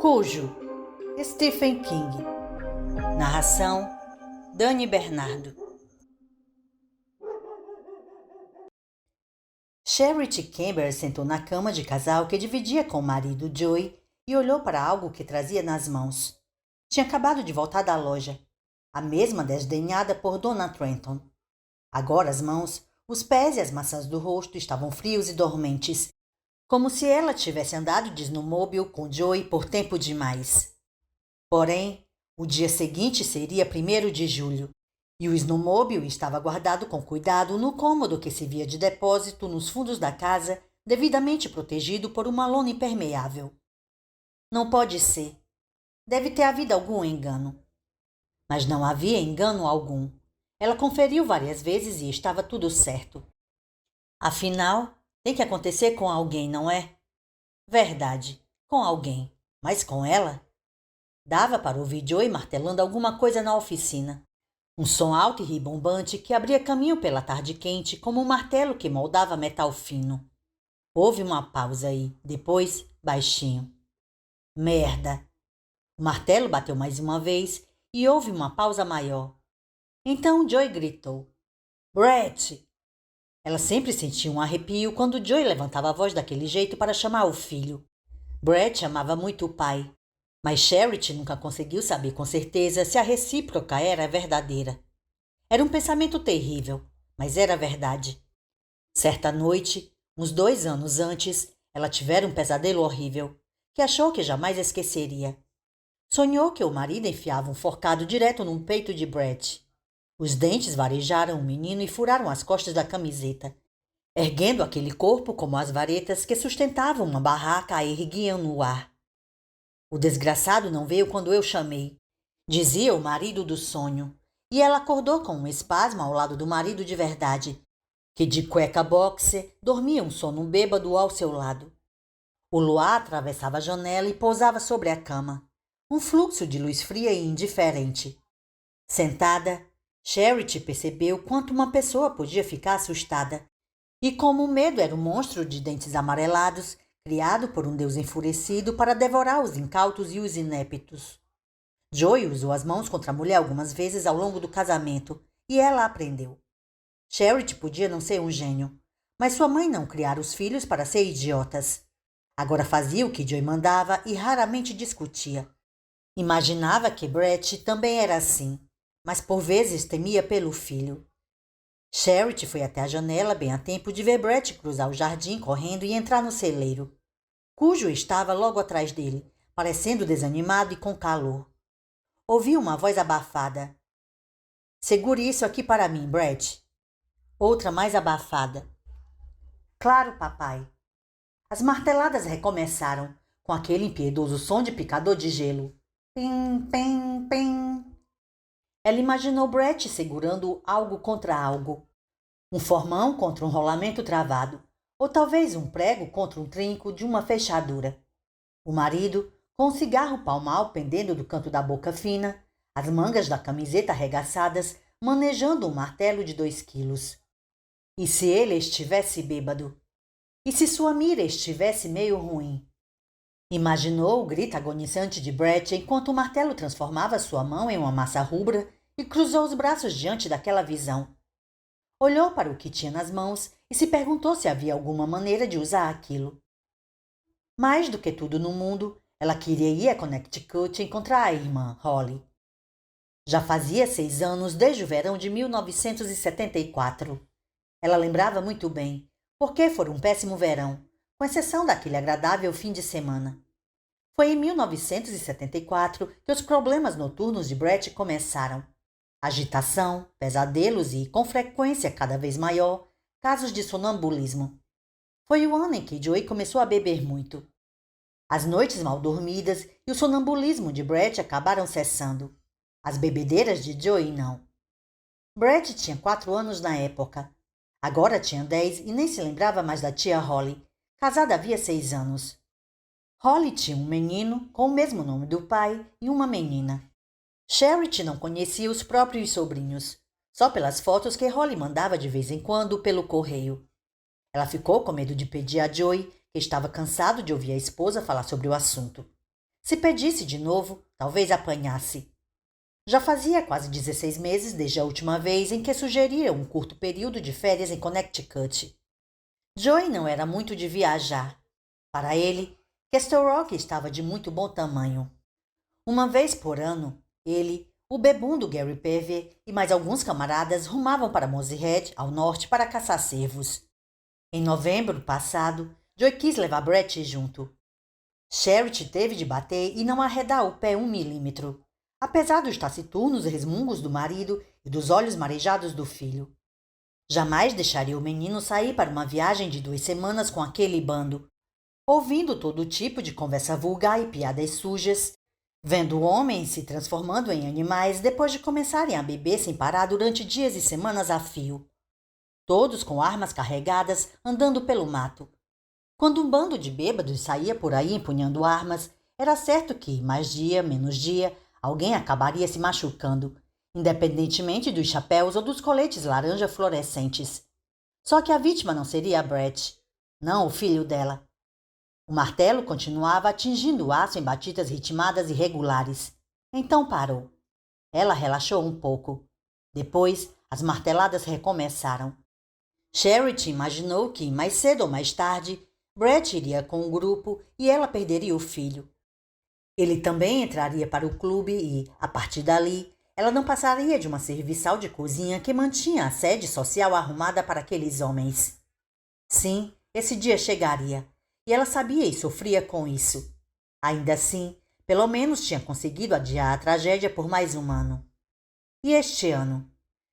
Cujo, Stephen King. Narração, Dani Bernardo. Charity Camber sentou na cama de casal que dividia com o marido Joey e olhou para algo que trazia nas mãos. Tinha acabado de voltar da loja, a mesma desdenhada por Dona Trenton. Agora as mãos, os pés e as maçãs do rosto estavam frios e dormentes, como se ela tivesse andado de snowmobile com Joey por tempo demais. Porém, o dia seguinte seria 1º de julho, e o snowmobile estava guardado com cuidado no cômodo que servia de depósito nos fundos da casa, devidamente protegido por uma lona impermeável. Não pode ser. Deve ter havido algum engano. Mas não havia engano algum. Ela conferiu várias vezes e estava tudo certo. Afinal, tem que acontecer com alguém, não é? Verdade, com alguém. Mas com ela? Dava para ouvir Joey martelando alguma coisa na oficina. Um som alto e ribombante que abria caminho pela tarde quente como um martelo que moldava metal fino. Houve uma pausa e, depois, baixinho. Merda! O martelo bateu mais uma vez e houve uma pausa maior. Então Joey gritou. Brett! Ela sempre sentia um arrepio quando Joey levantava a voz daquele jeito para chamar o filho. Brett amava muito o pai, mas Charity nunca conseguiu saber com certeza se a recíproca era verdadeira. Era um pensamento terrível, mas era verdade. Certa noite, uns 2 anos antes, ela tivera um pesadelo horrível, que achou que jamais esqueceria. Sonhou que o marido enfiava um forcado direto no peito de Brett. Os dentes varejaram o menino e furaram as costas da camiseta, erguendo aquele corpo como as varetas que sustentavam uma barraca a erguiam no ar. O desgraçado não veio quando eu chamei, dizia o marido do sonho, e ela acordou com um espasmo ao lado do marido de verdade, que de cueca boxer dormia um sono bêbado ao seu lado. O luar atravessava a janela e pousava sobre a cama, um fluxo de luz fria e indiferente. Sentada, Charity percebeu quanto uma pessoa podia ficar assustada, e como o medo era um monstro de dentes amarelados, criado por um deus enfurecido para devorar os incautos e os ineptos. Joey usou as mãos contra a mulher algumas vezes ao longo do casamento, e ela aprendeu. Charity podia não ser um gênio, mas sua mãe não criara os filhos para ser idiotas. Agora fazia o que Joey mandava e raramente discutia. Imaginava que Brett também era assim, mas por vezes temia pelo filho. Charity foi até a janela bem a tempo de ver Brett cruzar o jardim correndo e entrar no celeiro. Cujo estava logo atrás dele, parecendo desanimado e com calor. Ouviu uma voz abafada. Segure isso aqui para mim, Brett. Outra mais abafada. Claro, papai. As marteladas recomeçaram, com aquele impiedoso som de picador de gelo. Pim, pim, pim. Ela imaginou Brett segurando algo contra algo. Um formão contra um rolamento travado, ou talvez um prego contra um trinco de uma fechadura. O marido, com um cigarro palmal pendendo do canto da boca fina, as mangas da camiseta arregaçadas, manejando um martelo de 2 quilos. E se ele estivesse bêbado? E se sua mira estivesse meio ruim? Imaginou o grito agonizante de Brett enquanto o martelo transformava sua mão em uma massa rubra e cruzou os braços diante daquela visão. Olhou para o que tinha nas mãos e se perguntou se havia alguma maneira de usar aquilo. Mais do que tudo no mundo, ela queria ir a Connecticut encontrar a irmã, Holly. Já fazia 6 anos desde o verão de 1974. Ela lembrava muito bem, porque fora um péssimo verão, com exceção daquele agradável fim de semana. Foi em 1974 que os problemas noturnos de Brett começaram. Agitação, pesadelos e, com frequência cada vez maior, casos de sonambulismo. Foi o ano em que Joey começou a beber muito. As noites mal dormidas e o sonambulismo de Brett acabaram cessando. As bebedeiras de Joey não. Brett tinha 4 anos na época. Agora tinha 10 e nem se lembrava mais da tia Holly, casada havia 6 anos. Holly tinha um menino com o mesmo nome do pai e uma menina. Charity não conhecia os próprios sobrinhos, só pelas fotos que Holly mandava de vez em quando pelo correio. Ela ficou com medo de pedir a Joey, que estava cansado de ouvir a esposa falar sobre o assunto. Se pedisse de novo, talvez apanhasse. Já fazia quase 16 meses desde a última vez em que sugerira um curto período de férias em Connecticut. Joey não era muito de viajar. Para ele, Castle Rock estava de muito bom tamanho. Uma vez por ano, ele, o bebundo Gary Pever e mais alguns camaradas rumavam para Mosehead, ao norte, para caçar cervos. Em novembro passado, Joey quis levar Brett junto. Charity teve de bater e não arredar o pé 1 milímetro, apesar dos taciturnos resmungos do marido e dos olhos marejados do filho. Jamais deixaria o menino sair para uma viagem de 2 semanas com aquele bando, ouvindo todo tipo de conversa vulgar e piadas sujas, vendo homens se transformando em animais depois de começarem a beber sem parar durante dias e semanas a fio. Todos com armas carregadas, andando pelo mato. Quando um bando de bêbados saía por aí empunhando armas, era certo que, mais dia, menos dia, alguém acabaria se machucando, independentemente dos chapéus ou dos coletes laranja fluorescentes. Só que a vítima não seria a Brett, não o filho dela. O martelo continuava atingindo o aço em batidas ritmadas e regulares. Então parou. Ela relaxou um pouco. Depois, as marteladas recomeçaram. Charity imaginou que, mais cedo ou mais tarde, Brett iria com o grupo e ela perderia o filho. Ele também entraria para o clube e, a partir dali, ela não passaria de uma serviçal de cozinha que mantinha a sede social arrumada para aqueles homens. Sim, esse dia chegaria, e ela sabia e sofria com isso. Ainda assim, pelo menos tinha conseguido adiar a tragédia por mais um ano. E este ano?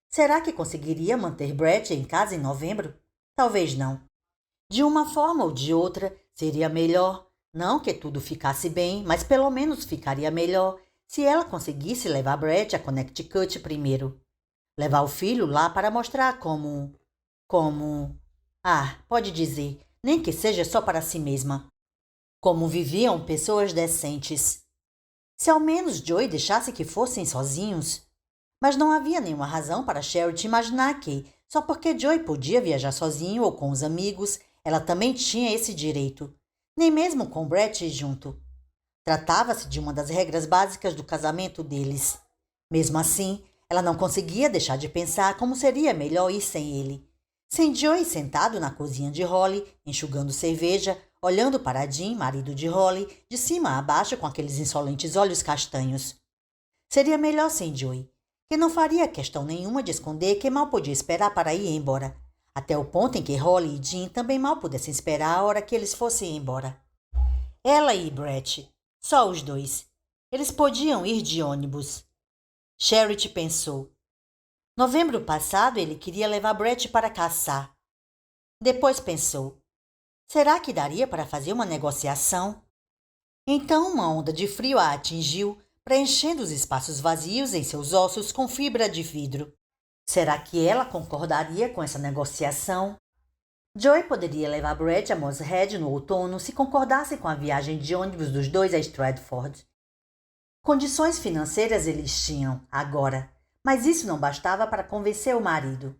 Será que conseguiria manter Brett em casa em novembro? Talvez não. De uma forma ou de outra, seria melhor, não que tudo ficasse bem, mas pelo menos ficaria melhor se ela conseguisse levar Brett a Connecticut primeiro. Levar o filho lá para mostrar pode dizer, nem que seja só para si mesma. Como viviam pessoas decentes. Se ao menos Joey deixasse que fossem sozinhos. Mas não havia nenhuma razão para Charity imaginar que, só porque Joey podia viajar sozinho ou com os amigos, ela também tinha esse direito, nem mesmo com Brett junto. Tratava-se de uma das regras básicas do casamento deles. Mesmo assim, ela não conseguia deixar de pensar como seria melhor ir sem ele. Sem Joey sentado na cozinha de Holly, enxugando cerveja, olhando para Jim, marido de Holly, de cima a baixo com aqueles insolentes olhos castanhos. Seria melhor sem Joey, que não faria questão nenhuma de esconder que mal podia esperar para ir embora, até o ponto em que Holly e Jim também mal pudessem esperar a hora que eles fossem embora. Ela e Brett, só os dois. Eles podiam ir de ônibus. Charity pensou. Novembro passado ele queria levar Brett para caçar. Depois pensou. Será que daria para fazer uma negociação? Então uma onda de frio a atingiu, preenchendo os espaços vazios em seus ossos com fibra de vidro. Será que ela concordaria com essa negociação? Joey poderia levar Brett a Mosehead no outono se concordasse com a viagem de ônibus dos dois a Stratford. Condições financeiras eles tinham, agora, mas isso não bastava para convencer o marido.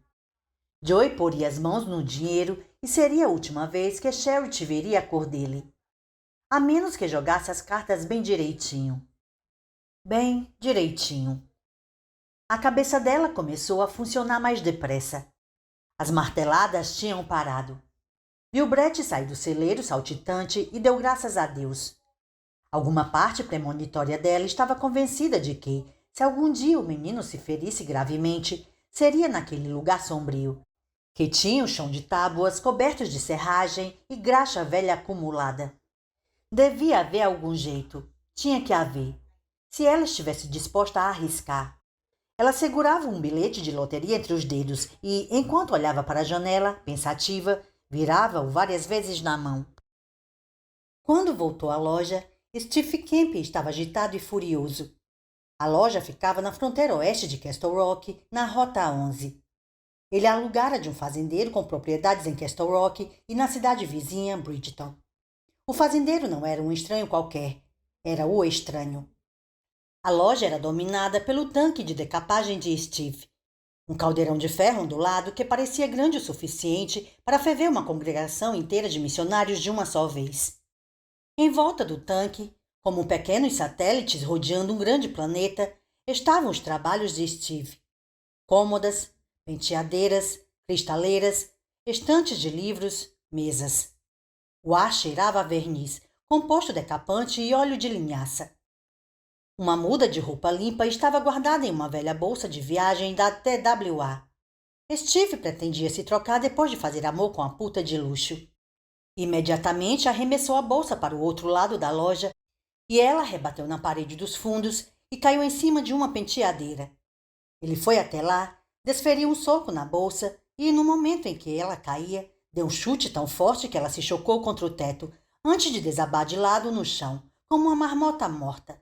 Joey poria as mãos no dinheiro e seria a última vez que Charity veria a cor dele. A menos que jogasse as cartas bem direitinho. Bem direitinho. A cabeça dela começou a funcionar mais depressa. As marteladas tinham parado. Viu Brett sair do celeiro saltitante e deu graças a Deus. Alguma parte premonitória dela estava convencida de que, se algum dia o menino se ferisse gravemente, seria naquele lugar sombrio, que tinha o chão de tábuas cobertos de serragem e graxa velha acumulada. Devia haver algum jeito. Tinha que haver. Se ela estivesse disposta a arriscar. Ela segurava um bilhete de loteria entre os dedos e, enquanto olhava para a janela, pensativa, virava-o várias vezes na mão. Quando voltou à loja, Steve Kemp estava agitado e furioso. A loja ficava na fronteira oeste de Castle Rock, na Rota 11. Ele alugara de um fazendeiro com propriedades em Castle Rock e na cidade vizinha, Bridgeton. O fazendeiro não era um estranho qualquer, era o estranho. A loja era dominada pelo tanque de decapagem de Steve, um caldeirão de ferro ondulado que parecia grande o suficiente para ferver uma congregação inteira de missionários de uma só vez. Em volta do tanque, Como pequenos satélites rodeando um grande planeta, estavam os trabalhos de Steve. Cômodas, penteadeiras, cristaleiras, estantes de livros, mesas. O ar cheirava a verniz, composto decapante e óleo de linhaça. Uma muda de roupa limpa estava guardada em uma velha bolsa de viagem da TWA. Steve pretendia se trocar depois de fazer amor com a puta de luxo. Imediatamente arremessou a bolsa para o outro lado da loja e ela rebateu na parede dos fundos e caiu em cima de uma penteadeira. Ele foi até lá, desferiu um soco na bolsa e, no momento em que ela caía, deu um chute tão forte que ela se chocou contra o teto, antes de desabar de lado no chão, como uma marmota morta.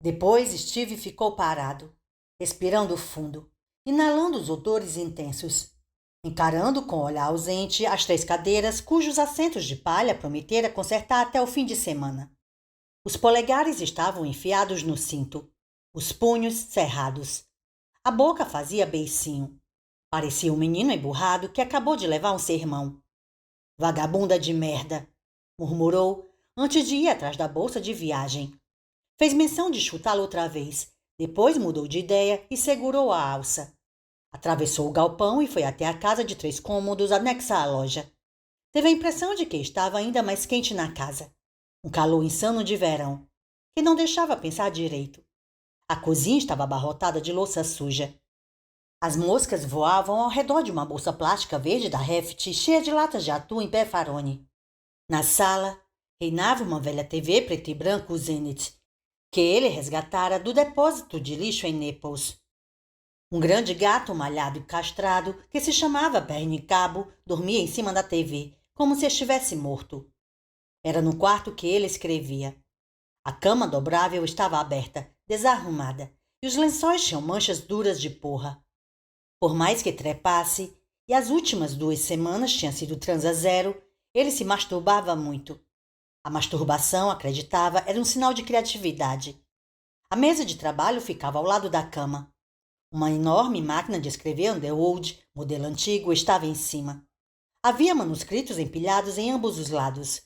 Depois Steve ficou parado, respirando fundo, inalando os odores intensos, encarando com o olhar ausente as 3 cadeiras cujos assentos de palha prometera consertar até o fim de semana. Os polegares estavam enfiados no cinto, os punhos cerrados. A boca fazia beicinho. Parecia um menino emburrado que acabou de levar um sermão. Vagabunda de merda, murmurou antes de ir atrás da bolsa de viagem. Fez menção de chutá-lo outra vez, depois mudou de ideia e segurou a alça. Atravessou o galpão e foi até a casa de 3 cômodos anexa à loja. Teve a impressão de que estava ainda mais quente na casa. Um calor insano de verão, que não deixava pensar direito. A cozinha estava abarrotada de louça suja. As moscas voavam ao redor de uma bolsa plástica verde da Heft cheia de latas de atum em pepperoni. Na sala, reinava uma velha TV preto e branco Zenith, que ele resgatara do depósito de lixo em Naples. Um grande gato malhado e castrado, que se chamava Bernie Cabo, dormia em cima da TV, como se estivesse morto. Era no quarto que ele escrevia. A cama dobrável estava aberta, desarrumada, e os lençóis tinham manchas duras de porra. Por mais que trepasse, e as últimas 2 semanas tinham sido transa zero, ele se masturbava muito. A masturbação, acreditava, era um sinal de criatividade. A mesa de trabalho ficava ao lado da cama. Uma enorme máquina de escrever Underwood, modelo antigo, estava em cima. Havia manuscritos empilhados em ambos os lados.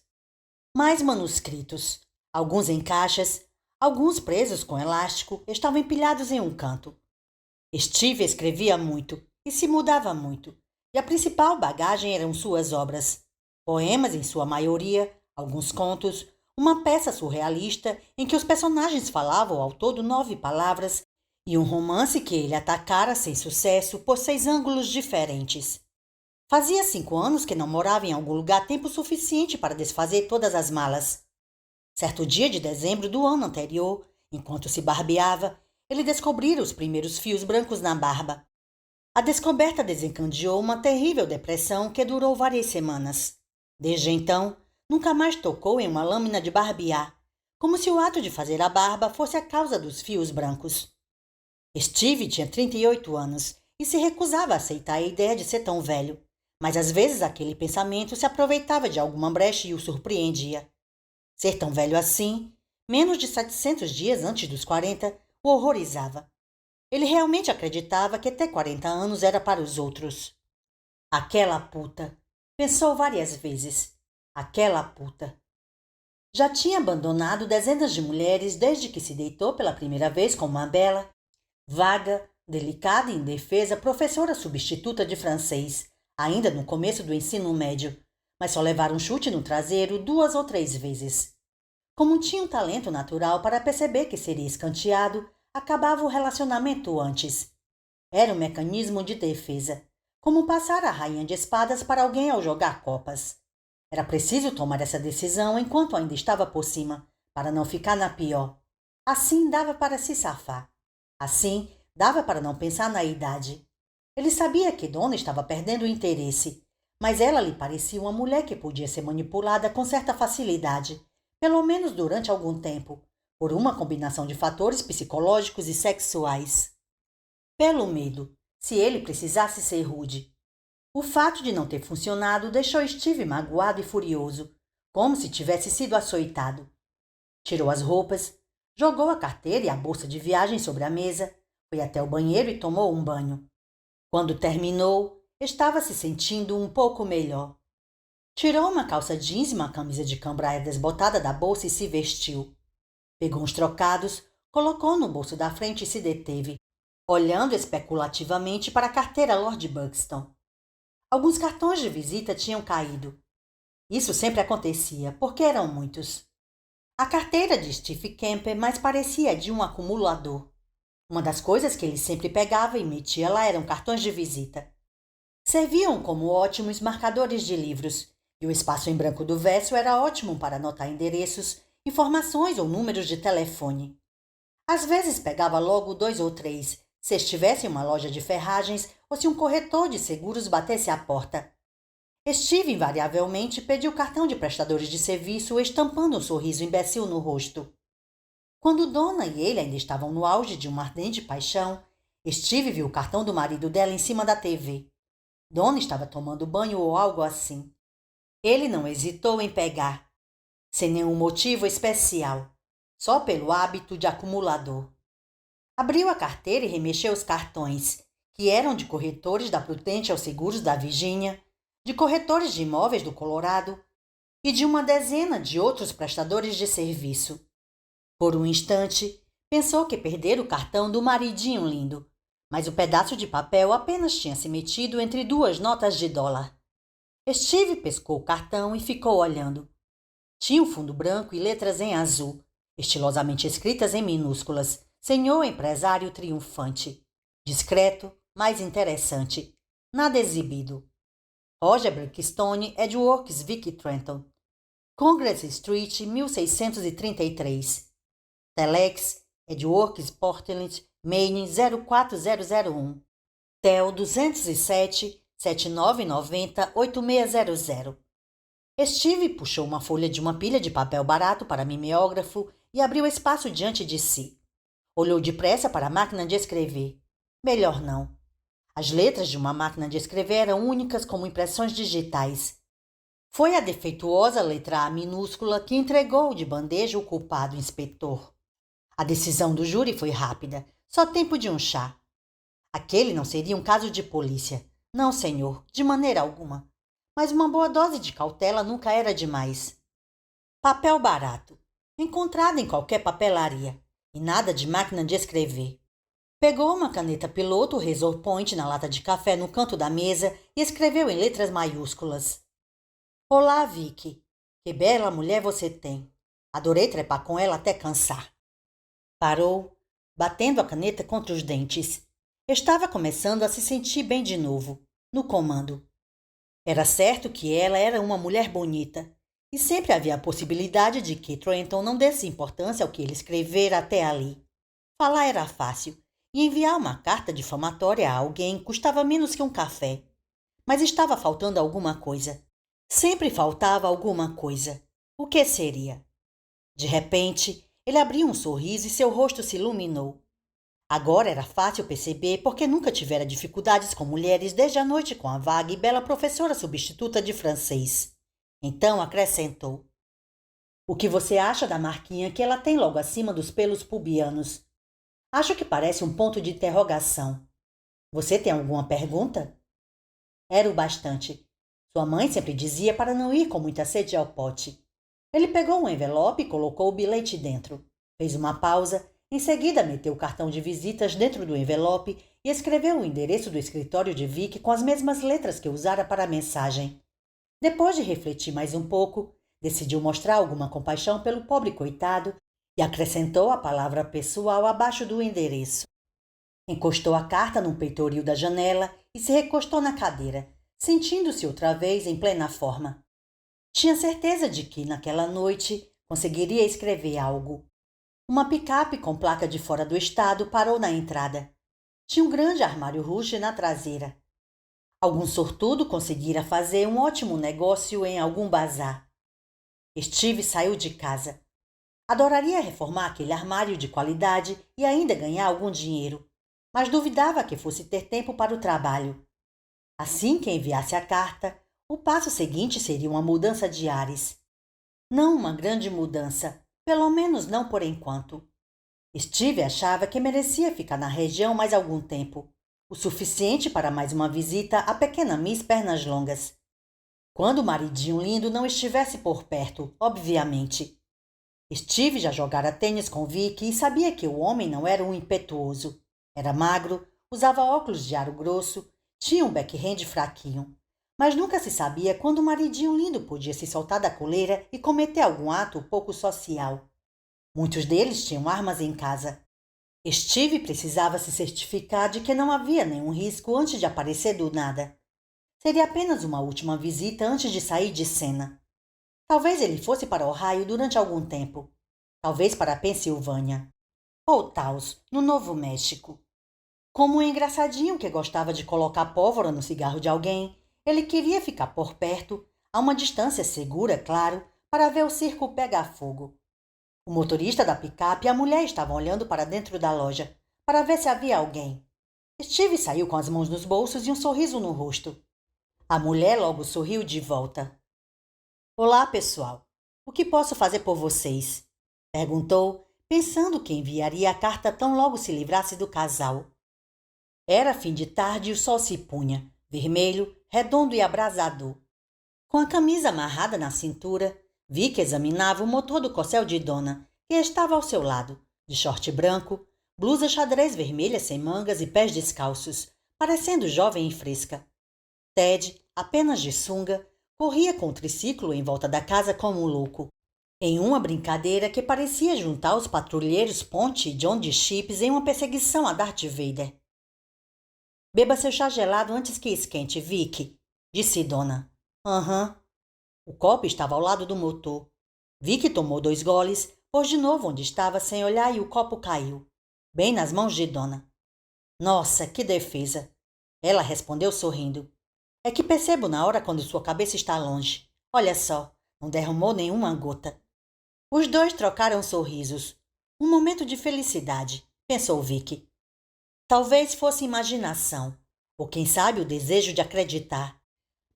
Mais manuscritos, alguns em caixas, alguns presos com elástico, estavam empilhados em um canto. Steve escrevia muito e se mudava muito, e a principal bagagem eram suas obras. Poemas em sua maioria, alguns contos, uma peça surrealista em que os personagens falavam ao todo 9 palavras e um romance que ele atacara sem sucesso por 6 ângulos diferentes. Fazia 5 anos que não morava em algum lugar tempo suficiente para desfazer todas as malas. Certo dia de dezembro do ano anterior, enquanto se barbeava, ele descobrira os primeiros fios brancos na barba. A descoberta desencadeou uma terrível depressão que durou várias semanas. Desde então, nunca mais tocou em uma lâmina de barbear, como se o ato de fazer a barba fosse a causa dos fios brancos. Steve tinha 38 anos e se recusava a aceitar a ideia de ser tão velho, mas às vezes aquele pensamento se aproveitava de alguma brecha e o surpreendia. Ser tão velho assim, menos de 700 dias antes dos 40, o horrorizava. Ele realmente acreditava que ter 40 anos era para os outros. Aquela puta, pensou várias vezes. Aquela puta. Já tinha abandonado dezenas de mulheres desde que se deitou pela primeira vez com uma bela, vaga, delicada e indefesa professora substituta de francês, ainda no começo do ensino médio, mas só levara um chute no traseiro 2 ou 3 vezes. Como tinha um talento natural para perceber que seria escanteado, acabava o relacionamento antes. Era um mecanismo de defesa, como passar a rainha de espadas para alguém ao jogar copas. Era preciso tomar essa decisão enquanto ainda estava por cima, para não ficar na pior. Assim dava para se safar. Assim, dava para não pensar na idade. Ele sabia que Dona estava perdendo o interesse, mas ela lhe parecia uma mulher que podia ser manipulada com certa facilidade, pelo menos durante algum tempo, por uma combinação de fatores psicológicos e sexuais. Pelo medo, se ele precisasse ser rude. O fato de não ter funcionado deixou Steve magoado e furioso, como se tivesse sido açoitado. Tirou as roupas, jogou a carteira e a bolsa de viagem sobre a mesa, foi até o banheiro e tomou um banho. Quando terminou, estava se sentindo um pouco melhor. Tirou uma calça jeans e uma camisa de cambraia desbotada da bolsa e se vestiu. Pegou uns trocados, colocou no bolso da frente e se deteve, olhando especulativamente para a carteira Lord Buxton. Alguns cartões de visita tinham caído. Isso sempre acontecia, porque eram muitos. A carteira de Steve Kemper mais parecia de um acumulador. Uma das coisas que ele sempre pegava e metia lá eram cartões de visita. Serviam como ótimos marcadores de livros, e o espaço em branco do verso era ótimo para anotar endereços, informações ou números de telefone. Às vezes pegava logo 2 ou 3, se estivesse em uma loja de ferragens ou se um corretor de seguros batesse à porta. Steve invariavelmente pediu o cartão de prestadores de serviço, estampando um sorriso imbecil no rosto. Quando Donna e ele ainda estavam no auge de uma ardente paixão, Steve viu o cartão do marido dela em cima da TV. Donna estava tomando banho ou algo assim. Ele não hesitou em pegar, sem nenhum motivo especial, só pelo hábito de acumulador. Abriu a carteira e remexeu os cartões, que eram de corretores da Prudential Seguros da Virgínia, de corretores de imóveis do Colorado e de uma dezena de outros prestadores de serviço. Por um instante, pensou que perdera o cartão do maridinho lindo, mas o pedaço de papel apenas tinha se metido entre 2 notas de dólar. Steve pescou o cartão e ficou olhando. Tinha um fundo branco e letras em azul, estilosamente escritas em minúsculas, Senhor Empresário Triunfante. Discreto, mas interessante. Nada exibido. Roger Blackstone, Edgeworks, Vic Trenton. Congress Street, 1633. Telex, Edgeworks, Portland, Maine, 04001. TEL 207 7990 8600. Steve puxou uma folha de uma pilha de papel barato para mimeógrafo e abriu espaço diante de si. Olhou depressa para a máquina de escrever. Melhor não. As letras de uma máquina de escrever eram únicas como impressões digitais. Foi a defeituosa letra A minúscula que entregou de bandeja o culpado inspetor. A decisão do júri foi rápida, só tempo de um chá. Aquele não seria um caso de polícia. Não, senhor, de maneira alguma. Mas uma boa dose de cautela nunca era demais. Papel barato, encontrado em qualquer papelaria, e nada de máquina de escrever. Pegou uma caneta piloto Razor Point na lata de café no canto da mesa e escreveu em letras maiúsculas. Olá, Vicky. Que bela mulher você tem. Adorei trepar com ela até cansar. Parou, batendo a caneta contra os dentes. Estava começando a se sentir bem de novo, no comando. Era certo que ela era uma mulher bonita, e sempre havia a possibilidade de que Trenton não desse importância ao que ele escrevera até ali. Falar era fácil, e enviar uma carta difamatória a alguém custava menos que um café. Mas estava faltando alguma coisa. Sempre faltava alguma coisa. O que seria? De repente, ele abriu um sorriso e seu rosto se iluminou. Agora era fácil perceber porque nunca tivera dificuldades com mulheres desde a noite com a vaga e bela professora substituta de francês. Então acrescentou. O que você acha da marquinha que ela tem logo acima dos pelos pubianos? Acho que parece um ponto de interrogação. Você tem alguma pergunta? Era o bastante. Sua mãe sempre dizia para não ir com muita sede ao pote. Ele pegou um envelope e colocou o bilhete dentro. Fez uma pausa, em seguida meteu o cartão de visitas dentro do envelope e escreveu o endereço do escritório de Vic com as mesmas letras que usara para a mensagem. Depois de refletir mais um pouco, decidiu mostrar alguma compaixão pelo pobre coitado e acrescentou a palavra pessoal abaixo do endereço. Encostou a carta no peitoril da janela e se recostou na cadeira, sentindo-se outra vez em plena forma. Tinha certeza de que, naquela noite, conseguiria escrever algo. Uma picape com placa de fora do estado parou na entrada. Tinha um grande armário ruge na traseira. Algum sortudo conseguira fazer um ótimo negócio em algum bazar. Steve saiu de casa. Adoraria reformar aquele armário de qualidade e ainda ganhar algum dinheiro, mas duvidava que fosse ter tempo para o trabalho. Assim que enviasse a carta, o passo seguinte seria uma mudança de ares. Não uma grande mudança, pelo menos não por enquanto. Steve achava que merecia ficar na região mais algum tempo, o suficiente para mais uma visita à pequena Miss Pernas Longas. Quando o maridinho lindo não estivesse por perto, obviamente. Steve já jogara tênis com Vicky e sabia que o homem não era um impetuoso. Era magro, usava óculos de aro grosso, tinha um backhand fraquinho. Mas nunca se sabia quando um maridinho lindo podia se soltar da coleira e cometer algum ato pouco social. Muitos deles tinham armas em casa. Steve precisava se certificar de que não havia nenhum risco antes de aparecer do nada. Seria apenas uma última visita antes de sair de cena. Talvez ele fosse para Ohio durante algum tempo. Talvez para a Pensilvânia. Ou Taos, no Novo México. Como um engraçadinho que gostava de colocar pólvora no cigarro de alguém, ele queria ficar por perto, a uma distância segura, claro, para ver o circo pegar fogo. O motorista da picape e a mulher estavam olhando para dentro da loja, para ver se havia alguém. Steve saiu com as mãos nos bolsos e um sorriso no rosto. A mulher logo sorriu de volta. Olá, pessoal. O que posso fazer por vocês? Perguntou, pensando que enviaria a carta tão logo se livrasse do casal. Era fim de tarde e o sol se punha, vermelho, redondo e abrasador. Com a camisa amarrada na cintura, Vicky examinava o motor do corcel de Donna, que estava ao seu lado, de short branco, blusa xadrez vermelha sem mangas e pés descalços, parecendo jovem e fresca. Ted, apenas de sunga, corria com o triciclo em volta da casa como um louco, em uma brincadeira que parecia juntar os patrulheiros Ponte e John de Chips em uma perseguição a Darth Vader. Beba seu chá gelado antes que esquente, Vicky, disse Donna. Aham. O copo estava ao lado do motor. Vicky tomou 2 goles, pôs de novo onde estava sem olhar e o copo caiu, bem nas mãos de Donna. Nossa, que defesa! Ela respondeu sorrindo. É que percebo na hora quando sua cabeça está longe. Olha só, não derramou nenhuma gota. Os dois trocaram sorrisos. Um momento de felicidade, pensou Vicky. Talvez fosse imaginação, ou quem sabe o desejo de acreditar.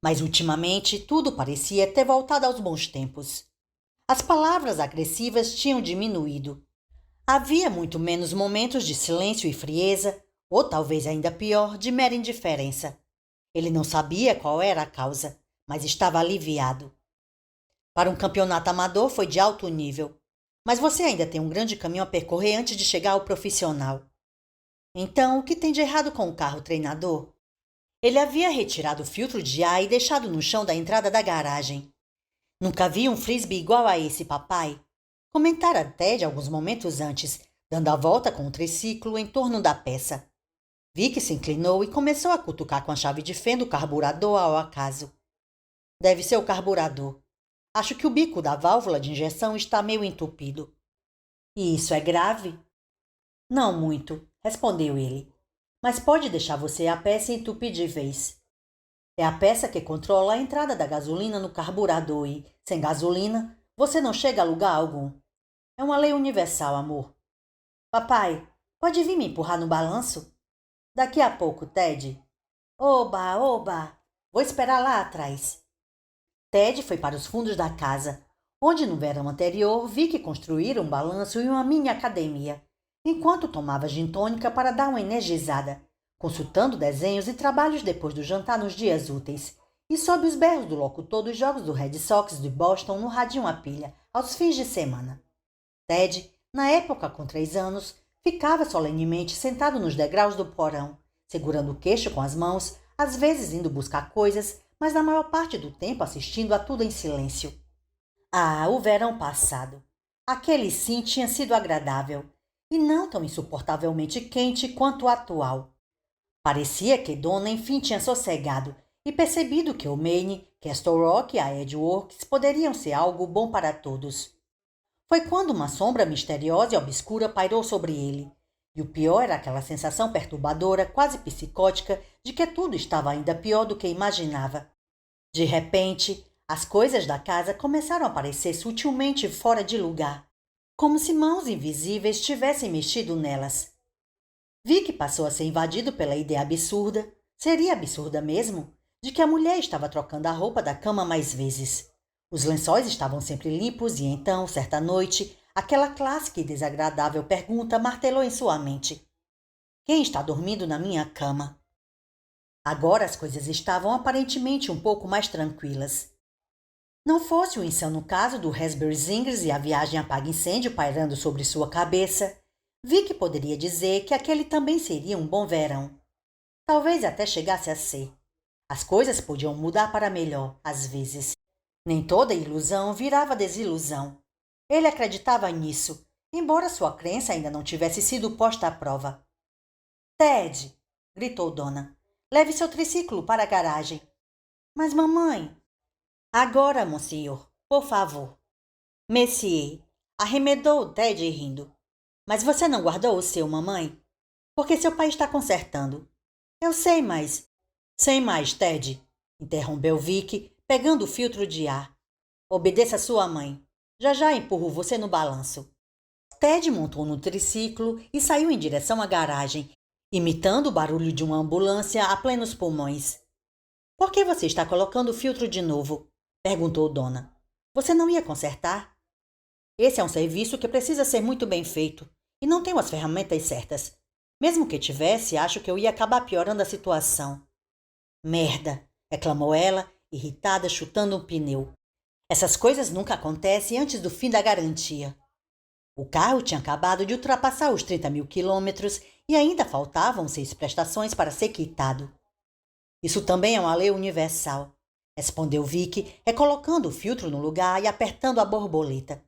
Mas ultimamente tudo parecia ter voltado aos bons tempos. As palavras agressivas tinham diminuído. Havia muito menos momentos de silêncio e frieza, ou talvez ainda pior, de mera indiferença. Ele não sabia qual era a causa, mas estava aliviado. Para um campeonato amador foi de alto nível, mas você ainda tem um grande caminho a percorrer antes de chegar ao profissional. Então, o que tem de errado com o carro treinador? Ele havia retirado o filtro de ar e deixado no chão da entrada da garagem. Nunca vi um frisbee igual a esse, papai? Comentara Ted alguns momentos antes, dando a volta com o triciclo em torno da peça. Vicky se inclinou e começou a cutucar com a chave de fenda o carburador ao acaso. Deve ser o carburador. Acho que o bico da válvula de injeção está meio entupido. E isso é grave? Não muito, respondeu ele. Mas pode deixar você a peça entupir de vez. É a peça que controla a entrada da gasolina no carburador e, sem gasolina, você não chega a lugar algum. É uma lei universal, amor. Papai, pode vir me empurrar no balanço? Daqui a pouco, Ted. Oba, oba! Vou esperar lá atrás. Ted foi para os fundos da casa, onde no verão anterior vi que construíram um balanço e uma mini academia, enquanto tomava gin tônica para dar uma energizada, consultando desenhos e trabalhos depois do jantar nos dias úteis, e sob os berros do locutor dos jogos do Red Sox de Boston no radinho a pilha, aos fins de semana. Ted, na época com 3 anos, ficava solenemente sentado nos degraus do porão, segurando o queixo com as mãos, às vezes indo buscar coisas, mas na maior parte do tempo assistindo a tudo em silêncio. Ah, o verão passado! Aquele sim tinha sido agradável, e não tão insuportavelmente quente quanto o atual. Parecia que Donna enfim tinha sossegado e percebido que o Maine, Castle Rock e a Edgeworks poderiam ser algo bom para todos. Foi quando uma sombra misteriosa e obscura pairou sobre ele, e o pior era aquela sensação perturbadora, quase psicótica, de que tudo estava ainda pior do que imaginava. De repente, as coisas da casa começaram a parecer sutilmente fora de lugar, como se mãos invisíveis tivessem mexido nelas. Vicky passou a ser invadido pela ideia absurda, seria absurda mesmo, de que a mulher estava trocando a roupa da cama mais vezes. Os lençóis estavam sempre limpos e então, certa noite, aquela clássica e desagradável pergunta martelou em sua mente. Quem está dormindo na minha cama? Agora as coisas estavam aparentemente um pouco mais tranquilas. Não fosse o insano caso do Raspberry Zingers e a viagem apaga-incêndio pairando sobre sua cabeça, vi que poderia dizer que aquele também seria um bom verão. Talvez até chegasse a ser. As coisas podiam mudar para melhor, às vezes. Nem toda ilusão virava desilusão. Ele acreditava nisso, embora sua crença ainda não tivesse sido posta à prova. Ted! Gritou Donna. Leve seu triciclo para a garagem. Mas, mamãe... Agora, monsieur, por favor. Monsieur, arremedou Ted rindo. Mas você não guardou o seu, mamãe? Porque seu pai está consertando. Eu sei, mas... Sem mais, Ted, interrompeu Vic, pegando o filtro de ar. Obedeça sua mãe. Já já empurro você no balanço. Ted montou no triciclo e saiu em direção à garagem, imitando o barulho de uma ambulância a plenos pulmões. Por que você está colocando o filtro de novo? Perguntou Donna. Você não ia consertar? Esse é um serviço que precisa ser muito bem feito e não tenho as ferramentas certas. Mesmo que tivesse, acho que eu ia acabar piorando a situação. Merda! Reclamou ela, irritada, chutando um pneu. Essas coisas nunca acontecem antes do fim da garantia. O carro tinha acabado de ultrapassar os 30 mil quilômetros e ainda faltavam 6 prestações para ser quitado. Isso também é uma lei universal, respondeu Vic, recolocando o filtro no lugar e apertando a borboleta.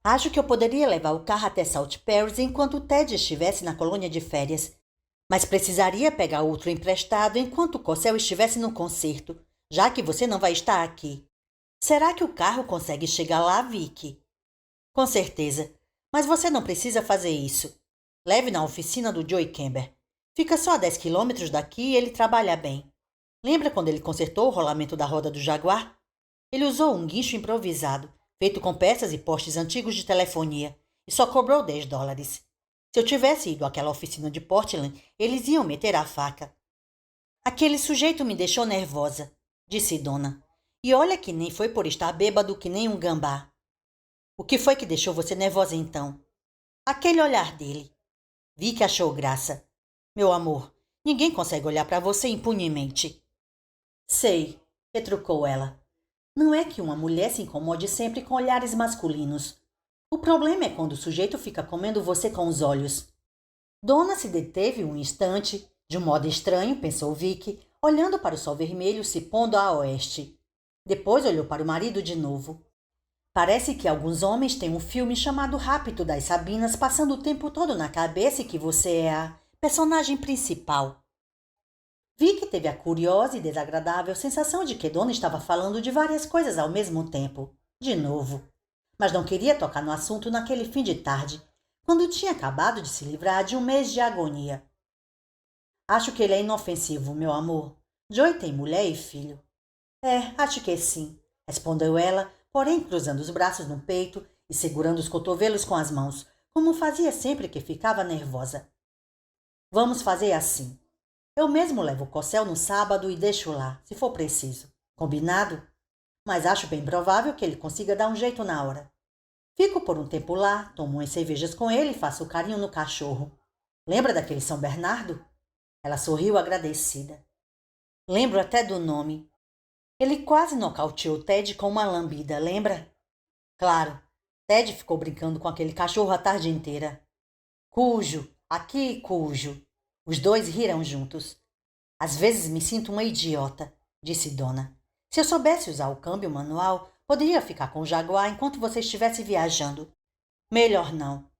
Acho que eu poderia levar o carro até Salt Paris enquanto o Ted estivesse na colônia de férias, mas precisaria pegar outro emprestado enquanto o Cossel estivesse no concerto, já que você não vai estar aqui. Será que o carro consegue chegar lá, Vic? Com certeza, mas você não precisa fazer isso. Leve na oficina do Joey Camber. Fica só a 10 quilômetros daqui e ele trabalha bem. Lembra quando ele consertou o rolamento da roda do Jaguar? Ele usou um guincho improvisado, feito com peças e postes antigos de telefonia, e só cobrou $10. Se eu tivesse ido àquela oficina de Portland, eles iam meter a faca. Aquele sujeito me deixou nervosa, disse Donna. E olha que nem foi por estar bêbado que nem um gambá. O que foi que deixou você nervosa então? Aquele olhar dele. Vi que achou graça. Meu amor, ninguém consegue olhar para você impunemente. Sei, retrucou ela. Não é que uma mulher se incomode sempre com olhares masculinos. O problema é quando o sujeito fica comendo você com os olhos. Donna se deteve um instante, de um modo estranho, pensou Vic, olhando para o sol vermelho se pondo a oeste. Depois olhou para o marido de novo. Parece que alguns homens têm um filme chamado Rapto das Sabinas passando o tempo todo na cabeça e que você é a personagem principal. Vic teve a curiosa e desagradável sensação de que Donna estava falando de várias coisas ao mesmo tempo, de novo. Mas não queria tocar no assunto naquele fim de tarde, quando tinha acabado de se livrar de um mês de agonia. Acho que ele é inofensivo, meu amor. Joey tem mulher e filho. Acho que sim, respondeu ela, porém cruzando os braços no peito e segurando os cotovelos com as mãos, como fazia sempre que ficava nervosa. Vamos fazer assim. Eu mesmo levo o Cossel no sábado e deixo lá, se for preciso. Combinado? Mas acho bem provável que ele consiga dar um jeito na hora. Fico por um tempo lá, tomo umas cervejas com ele e faço carinho no cachorro. Lembra daquele São Bernardo? Ela sorriu agradecida. Lembro até do nome. Ele quase nocauteou Ted com uma lambida, lembra? Claro, Ted ficou brincando com aquele cachorro a tarde inteira. Cujo, aqui, Cujo. Os dois riram juntos. Às vezes me sinto uma idiota, disse Donna. Se eu soubesse usar o câmbio manual, poderia ficar com o Jaguar enquanto você estivesse viajando. Melhor não.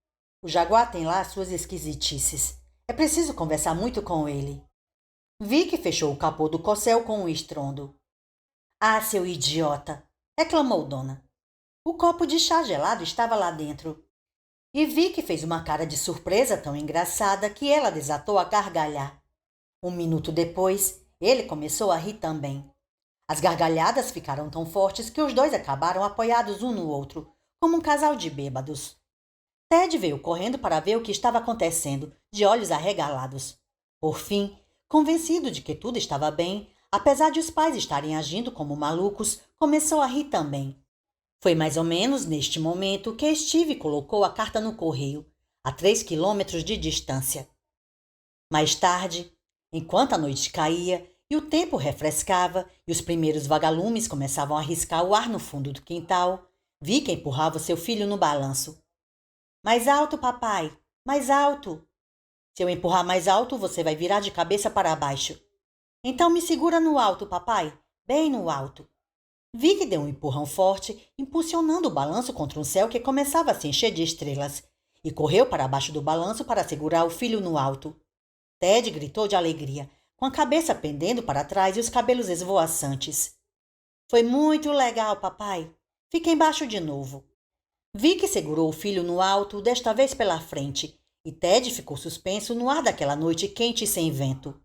O Jaguar tem lá as suas esquisitices. É preciso conversar muito com ele. Vi que fechou o capô do Cossel com um estrondo. Ah, seu idiota! Reclamou Donna. O copo de chá gelado estava lá dentro. E vi que fez uma cara de surpresa tão engraçada que ela desatou a gargalhar. Um minuto depois, ele começou a rir também. As gargalhadas ficaram tão fortes que os dois acabaram apoiados um no outro, como um casal de bêbados. Ted veio correndo para ver o que estava acontecendo, de olhos arregalados. Por fim, convencido de que tudo estava bem, apesar de os pais estarem agindo como malucos, começou a rir também. Foi mais ou menos neste momento que Steve colocou a carta no correio, a 3 quilômetros de distância. Mais tarde, enquanto a noite caía e o tempo refrescava e os primeiros vagalumes começavam a riscar o ar no fundo do quintal, Vicky empurrava seu filho no balanço. Mais alto, papai! Mais alto! Se eu empurrar mais alto, você vai virar de cabeça para baixo. Então me segura no alto, papai, bem no alto. Vicky deu um empurrão forte, impulsionando o balanço contra um céu que começava a se encher de estrelas, e correu para baixo do balanço para segurar o filho no alto. Ted gritou de alegria, com a cabeça pendendo para trás e os cabelos esvoaçantes. Foi muito legal, papai. Fica embaixo de novo. Vicky segurou o filho no alto, desta vez pela frente, e Ted ficou suspenso no ar daquela noite quente e sem vento.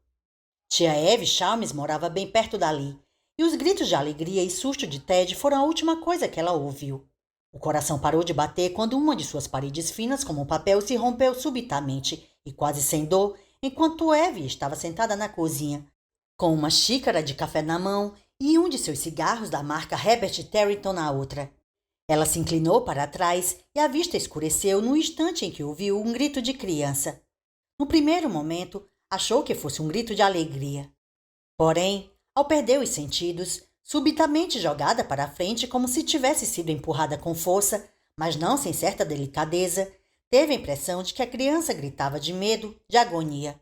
Tia Eve Chalmers morava bem perto dali, e os gritos de alegria e susto de Ted foram a última coisa que ela ouviu. O coração parou de bater quando uma de suas paredes finas como um papel se rompeu subitamente e quase sem dor, enquanto Eve estava sentada na cozinha, com uma xícara de café na mão e um de seus cigarros da marca Herbert Tarrington na outra. Ela se inclinou para trás e a vista escureceu no instante em que ouviu um grito de criança. No primeiro momento, achou que fosse um grito de alegria. Porém, ao perder os sentidos, subitamente jogada para a frente como se tivesse sido empurrada com força, mas não sem certa delicadeza, teve a impressão de que a criança gritava de medo, de agonia.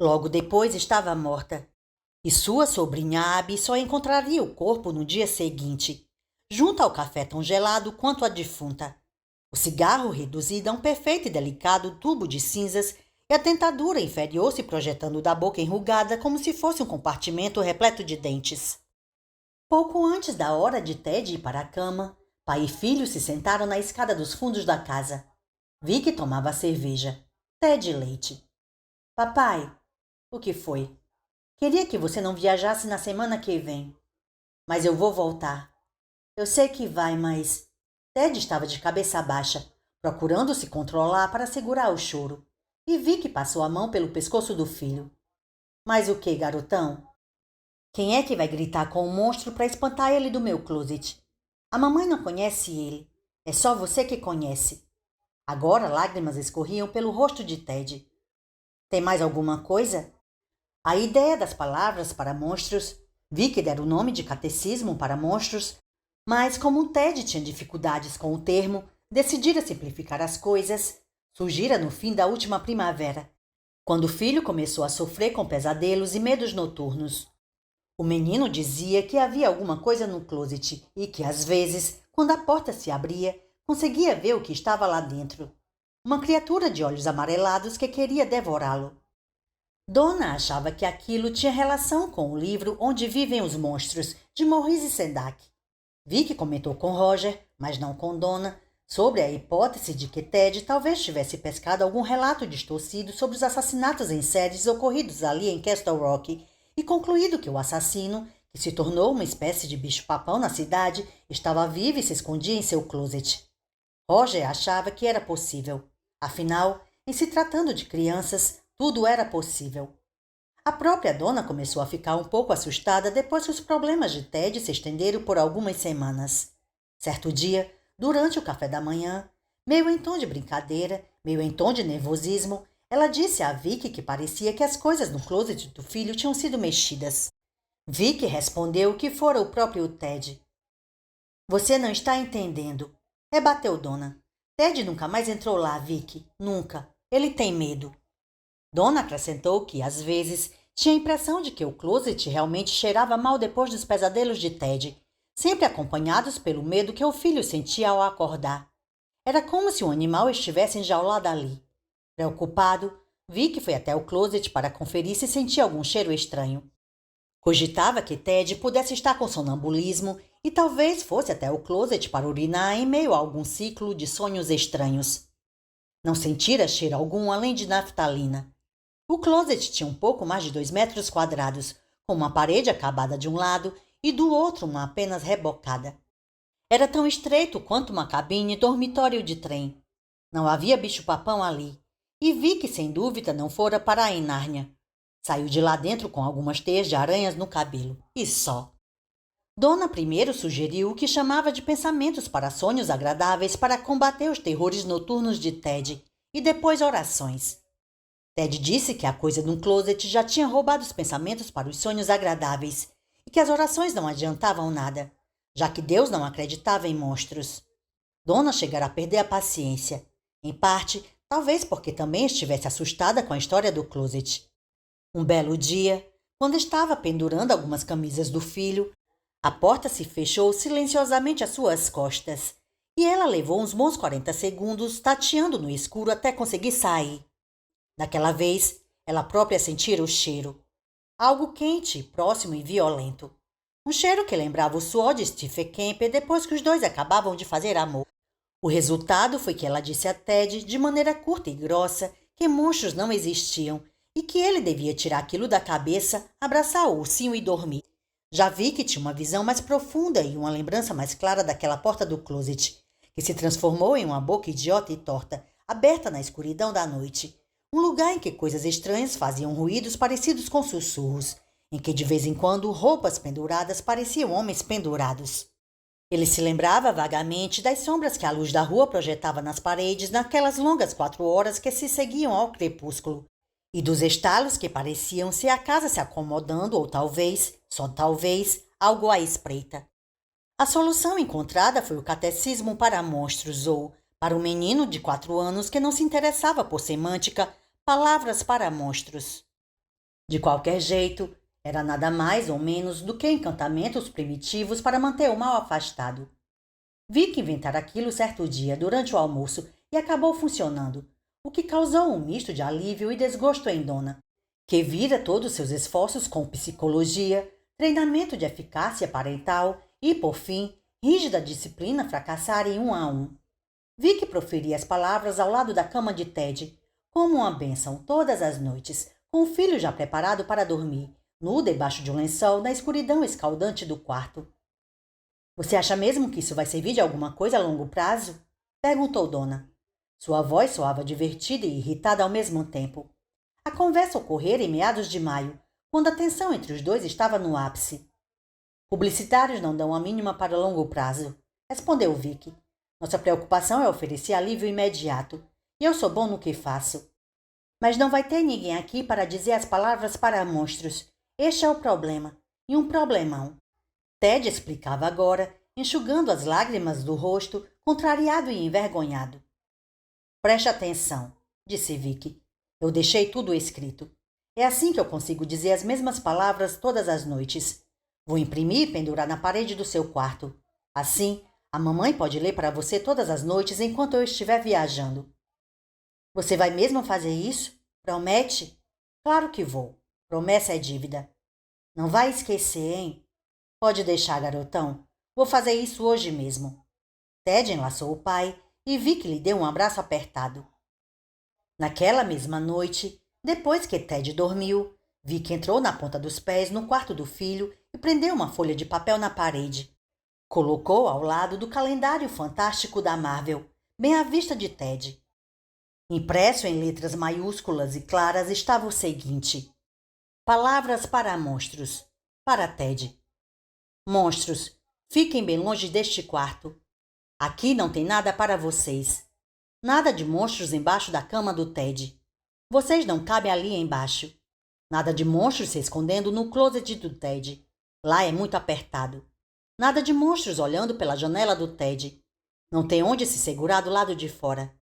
Logo depois estava morta, e sua sobrinha Abby só encontraria o corpo no dia seguinte, junto ao café tão gelado quanto a defunta. O cigarro reduzido a um perfeito e delicado tubo de cinzas e a dentadura inferior se projetando da boca enrugada como se fosse um compartimento repleto de dentes. Pouco antes da hora de Ted ir para a cama, pai e filho se sentaram na escada dos fundos da casa. Vicky tomava cerveja, Ted leite. Papai, o que foi? Queria que você não viajasse na semana que vem. Mas eu vou voltar. Eu sei que vai, mas... Ted estava de cabeça baixa, procurando se controlar para segurar o choro, e Vicky passou a mão pelo pescoço do filho. Mas o que, garotão? Quem é que vai gritar com o monstro para espantar ele do meu closet? A mamãe não conhece ele. É só você que conhece. Agora lágrimas escorriam pelo rosto de Ted. Tem mais alguma coisa? A ideia das palavras para monstros, Vicky dera o nome de catecismo para monstros, mas como Ted tinha dificuldades com o termo, decidira simplificar as coisas, surgira no fim da última primavera, quando o filho começou a sofrer com pesadelos e medos noturnos. O menino dizia que havia alguma coisa no closet e que, às vezes, quando a porta se abria, conseguia ver o que estava lá dentro. Uma criatura de olhos amarelados que queria devorá-lo. Donna achava que aquilo tinha relação com o livro Onde Vivem os Monstros, de Maurice Sendak. Vicky comentou com Roger, mas não com Donna, sobre a hipótese de que Ted talvez tivesse pescado algum relato distorcido sobre os assassinatos em séries ocorridos ali em Castle Rock e concluído que o assassino, que se tornou uma espécie de bicho-papão na cidade, estava vivo e se escondia em seu closet. Roger achava que era possível. Afinal, em se tratando de crianças, tudo era possível. A própria dona começou a ficar um pouco assustada depois que os problemas de Ted se estenderam por algumas semanas. Certo dia, durante o café da manhã, meio em tom de brincadeira, meio em tom de nervosismo, ela disse a Vicky que parecia que as coisas no closet do filho tinham sido mexidas. Vicky respondeu que fora o próprio Ted. Você não está entendendo, rebateu Donna. Ted nunca mais entrou lá, Vicky. Nunca. Ele tem medo. Donna acrescentou que, às vezes, tinha a impressão de que o closet realmente cheirava mal depois dos pesadelos de Ted, sempre acompanhados pelo medo que o filho sentia ao acordar. Era como se um animal estivesse enjaulado ali. Preocupado, Vicky foi até o closet para conferir se sentia algum cheiro estranho. Cogitava que Ted pudesse estar com sonambulismo e talvez fosse até o closet para urinar em meio a algum ciclo de sonhos estranhos. Não sentira cheiro algum além de naftalina. O closet tinha um pouco mais de 2 metros quadrados, com uma parede acabada de um lado e do outro uma apenas rebocada. Era tão estreito quanto uma cabine dormitório de trem. Não havia bicho-papão ali, e Vicky sem dúvida não fora para a Nárnia. Saiu de lá dentro com algumas teias de aranhas no cabelo, e só. Donna primeiro sugeriu o que chamava de pensamentos para sonhos agradáveis para combater os terrores noturnos de Ted, e depois orações. Ted disse que a coisa no closet já tinha roubado os pensamentos para os sonhos agradáveis e que as orações não adiantavam nada, já que Deus não acreditava em monstros. Donna chegara a perder a paciência, em parte, talvez porque também estivesse assustada com a história do closet. Um belo dia, quando estava pendurando algumas camisas do filho, a porta se fechou silenciosamente às suas costas e ela levou uns bons 40 segundos tateando no escuro até conseguir sair. Daquela vez, ela própria sentira o cheiro. Algo quente, próximo e violento. Um cheiro que lembrava o suor de Stephen Kemper depois que os dois acabavam de fazer amor. O resultado foi que ela disse a Ted, de maneira curta e grossa, que monstros não existiam e que ele devia tirar aquilo da cabeça, abraçar o ursinho e dormir. Já vi que tinha uma visão mais profunda e uma lembrança mais clara daquela porta do closet, que se transformou em uma boca idiota e torta, aberta na escuridão da noite. Um lugar em que coisas estranhas faziam ruídos parecidos com sussurros, em que de vez em quando roupas penduradas pareciam homens pendurados. Ele se lembrava vagamente das sombras que a luz da rua projetava nas paredes naquelas longas 4 horas que se seguiam ao crepúsculo, e dos estalos que pareciam ser a casa se acomodando ou talvez, só talvez, algo à espreita. A solução encontrada foi o catecismo para monstros ou, para o menino de 4 anos que não se interessava por semântica, palavras para monstros. De qualquer jeito, era nada mais ou menos do que encantamentos primitivos para manter o mal afastado. Vic inventara aquilo certo dia, durante o almoço, e acabou funcionando, o que causou um misto de alívio e desgosto em Donna, que vira todos seus esforços com psicologia, treinamento de eficácia parental e, por fim, rígida disciplina fracassarem 1 a 1. Vic proferia as palavras ao lado da cama de Ted, como uma bênção todas as noites, com o filho já preparado para dormir, nu debaixo de um lençol na escuridão escaldante do quarto. Você acha mesmo que isso vai servir de alguma coisa a longo prazo? Perguntou Donna. Sua voz soava divertida e irritada ao mesmo tempo. A conversa ocorrera em meados de maio, quando a tensão entre os dois estava no ápice. Publicitários não dão a mínima para longo prazo, respondeu Vic. Nossa preocupação é oferecer alívio imediato, e eu sou bom no que faço. Mas não vai ter ninguém aqui para dizer as palavras para monstros. Este é o problema, e um problemão. Ted explicava agora, enxugando as lágrimas do rosto, contrariado e envergonhado. Preste atenção, disse Vic. Eu deixei tudo escrito. É assim que eu consigo dizer as mesmas palavras todas as noites. Vou imprimir e pendurar na parede do seu quarto. Assim, a mamãe pode ler para você todas as noites enquanto eu estiver viajando. Você vai mesmo fazer isso? Promete? Claro que vou. Promessa é dívida. Não vai esquecer, hein? Pode deixar, garotão. Vou fazer isso hoje mesmo. Ted enlaçou o pai e Vic lhe deu um abraço apertado. Naquela mesma noite, depois que Ted dormiu, Vic entrou na ponta dos pés no quarto do filho e prendeu uma folha de papel na parede. Colocou ao lado do calendário fantástico da Marvel, bem à vista de Ted. Impresso em letras maiúsculas e claras estava o seguinte: Palavras para monstros. Para Ted. Monstros, fiquem bem longe deste quarto. Aqui não tem nada para vocês. Nada de monstros embaixo da cama do Ted. Vocês não cabem ali embaixo. Nada de monstros se escondendo no closet do Ted. Lá é muito apertado. Nada de monstros olhando pela janela do Ted. Não tem onde se segurar do lado de fora.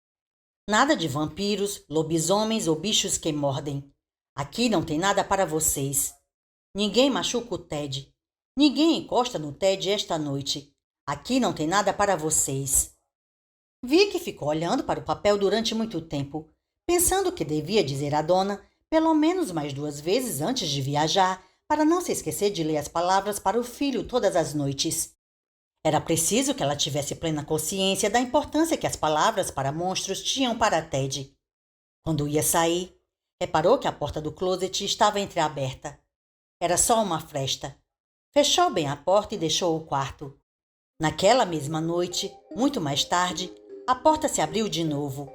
Nada de vampiros, lobisomens ou bichos que mordem. Aqui não tem nada para vocês. Ninguém machuca o Ted. Ninguém encosta no Ted esta noite. Aqui não tem nada para vocês. Vic ficou olhando para o papel durante muito tempo, pensando que devia dizer à Donna, pelo menos mais 2 vezes antes de viajar, para não se esquecer de ler as palavras para o filho todas as noites. Era preciso que ela tivesse plena consciência da importância que as palavras para monstros tinham para Ted. Quando ia sair, reparou que a porta do closet estava entreaberta. Era só uma fresta. Fechou bem a porta e deixou o quarto. Naquela mesma noite, muito mais tarde, a porta se abriu de novo.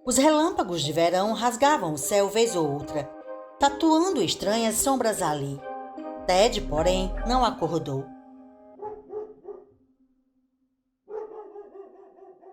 Os relâmpagos de verão rasgavam o céu vez ou outra, tatuando estranhas sombras ali. Ted, porém, não acordou.